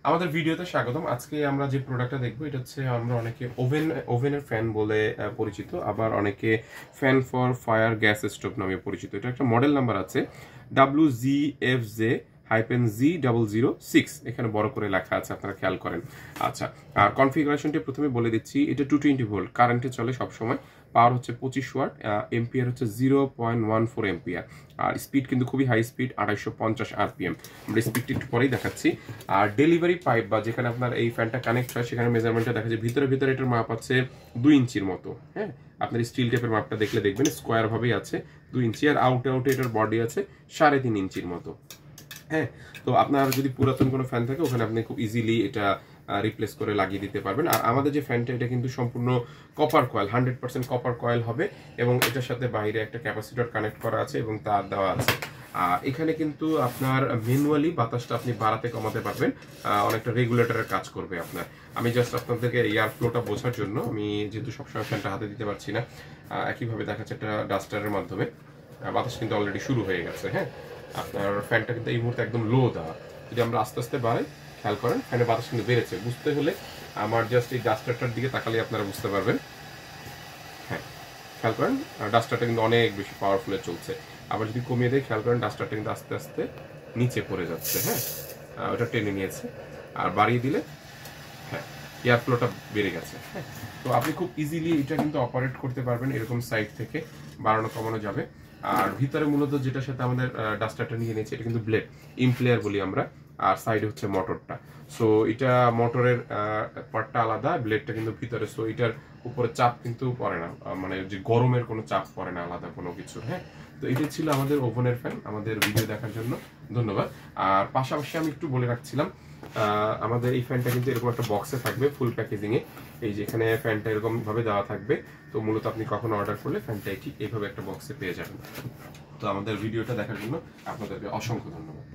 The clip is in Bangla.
আমাদের ভিডিওতে স্বাগতম। আজকে আমরা যে প্রোডাক্টটা দেখবো এটা হচ্ছে আমরা অনেকে ওভেনের ফ্যান বলে পরিচিত, আবার অনেকে fan for fire gas stove নামে পরিচিত। এটা একটা মডেল নাম্বার আছে WZFJ-Z006, এখানে বড় করে লেখা আছে, আপনারা খেয়াল করেন। আচ্ছা, আর কনফিগারেশনটি প্রথমে বলে দিচ্ছি। এটা 220 ভোল্ট কারেন্টে চলে সবসময়। পাওয়ার হচ্ছে 25 ওয়াট, এম্পিয়ার হচ্ছে 0.14 এম্পিয়ার, আর স্পিড কিন্তু খুবই হাই স্পিড, 250 RPM। আমরা স্পিডটি একটু পরেই দেখাচ্ছি। আর ডেলিভারি পাইপ বা যেখানে আপনার এই ফ্যানটা কানেক্ট হয় সেখানে মেজারমেন্টটা দেখা যায় ভিতরে এটার মাপ আছে 2 ইঞ্চির মতো। হ্যাঁ, আপনার স্টিল টেপের মাপটা দেখলে দেখবেন স্কোয়ার ভাবেই আছে 2 ইঞ্চি, আর আউটে এটার বডি আছে 3.5 ইঞ্চির মতো। হ্যাঁ, তো আপনার যদি পুরাতন কোনো ফ্যান থাকে ওখানে আপনি খুব ইজিলি এটা রিপ্লেস করে লাগিয়ে দিতে পারবেন। আর আমাদের যে ফ্যানটা এটা কিন্তু সম্পূর্ণ কপার কয়েল, 100% কপার কয়েল হবে, এবং এটার সাথে বাইরে একটা ক্যাপাসিটর কানেক্ট করা আছে এবং তার দেওয়া আছে। এখানে কিন্তু আপনার ম্যানুয়ালি বাতাসটা আপনি বাড়াতে কমাতে পারবেন, অনেকটা রেগুলেটরের কাজ করবে আপনার। আমি জাস্ট আপনাদেরকে এয়ার ফ্লোটা বোঝার জন্য, আমি যেহেতু সবসময় ফ্যানটা হাতে দিতে পারছি না, একইভাবে দেখাচ্ছে একটা ডাস্টারের মাধ্যমে। বাতাস কিন্তু অলরেডি শুরু হয়ে গেছে। হ্যাঁ, আপনার ফ্যানটা কিন্তু এই মুহূর্তে একদম লো দেওয়া। যদি আমরা আস্তে আস্তে বাড়াই, খেয়াল করেন ফ্যানের বাতাস কিন্তু বেড়েছে। বুঝতে হলে আমার জাস্ট এই ডাস্টারটার দিকে তাকালে আপনারা বুঝতে পারবেন। হ্যাঁ, খেয়াল করেন ডাস্টারটা কিন্তু অনেক বেশি পাওয়ারফুলে চলছে। আবার যদি কমিয়ে দেয়, খেয়াল করেন ডাস্টারটা কিন্তু আস্তে আস্তে নিচে পড়ে যাচ্ছে। হ্যাঁ, ওটা টেনে নিয়েছে। আর বাড়িয়ে দিলে হ্যাঁ, এয়ার ফ্লোটা বেড়ে গেছে। হ্যাঁ, তো আপনি খুব ইজিলি এটা কিন্তু অপারেট করতে পারবেন, এরকম সাইড থেকে বাড়ানো কমানো যাবে। আর ভিতরে মূলত যেটার সাথে আমাদের ডাস্টারটা নিয়ে নিয়েছে এটা কিন্তু ব্লেড, ইমপ্লেয়ার বলি আমরা, আর সাইডে হচ্ছে মোটরটা। সো এটা মোটরের পার্টটা আলাদা, ব্লেডটা কিন্তু ভিতরে। সো এটার উপরে চাপ কিন্তু পড়ে না, মানে যে গরমের কোনো চাপ পড়ে না আলাদা কোনো কিছু। হ্যাঁ, তো এটা ছিল আমাদের ওভেনের ফ্যান। আমাদের ভিডিও দেখার জন্য ধন্যবাদ। আর পাশাপাশি আমি একটু বলে রাখছিলাম, আমাদের এই ফ্যানটা কিন্তু এরকম একটা বক্সে থাকবে, ফুল প্যাকেজিং এ। এই যে এখানে ফ্যানটা এরকম ভাবে দেওয়া থাকবে। তো মূলত আপনি কখন অর্ডার করলে ফ্যানটা ঠিক এইভাবে একটা বক্সে পেয়ে যাবেন। তো আমাদের ভিডিওটা দেখার জন্য আপনাদেরকে অসংখ্য ধন্যবাদ।